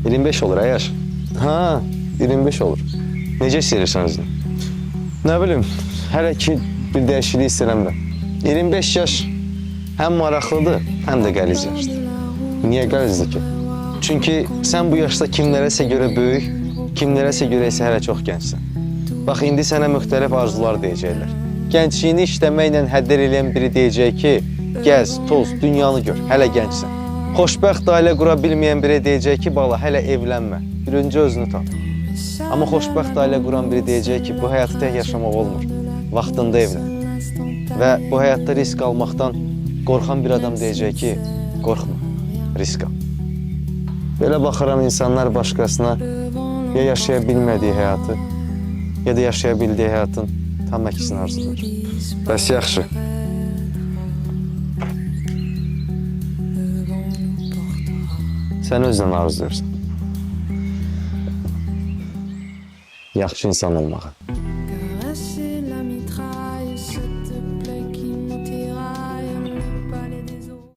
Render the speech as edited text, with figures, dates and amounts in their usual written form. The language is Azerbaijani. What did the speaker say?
25 olur Əyyaş. Ha, 25 olur. Necə istəyirsən özünü? Nə bilim, hələ ki bir dəyişiklik istəyirəm. 25 yaş həm maraqlıdır, həm də qəliz yaşdır. Niyə qəlizdir ki? Çünki sən bu yaşda kimlərəsə görə böyük, kimlərəsə görə isə hələ çox gəncsən. Bax, indi sənə müxtəlif arzular deyəcəklər. Gəncliyini işləməklə hədər eləyən biri deyəcək ki, gəz, toz, dünyanı gör, hələ gəncsən. Xoşbəxt ailə qura bilməyən biri deyəcək ki, bala, hələ evlənmə, birinci özünü tap. Amma xoşbəxt ailə quran biri deyəcək ki, bu həyatı tək yaşamaq olmur, vaxtında evlən. Və bu həyatda risk almaqdan qorxan bir adam deyəcək ki, qorxma, risk al. Belə baxıram, insanlar başqasına ya yaşaya bilmədiyi həyatı, ya da yaşaya bildiyi həyatın tam əkisini arzulayır. Bəs yaxşı. Sən özdən arzuyursan. Yaxşı insan olmağı.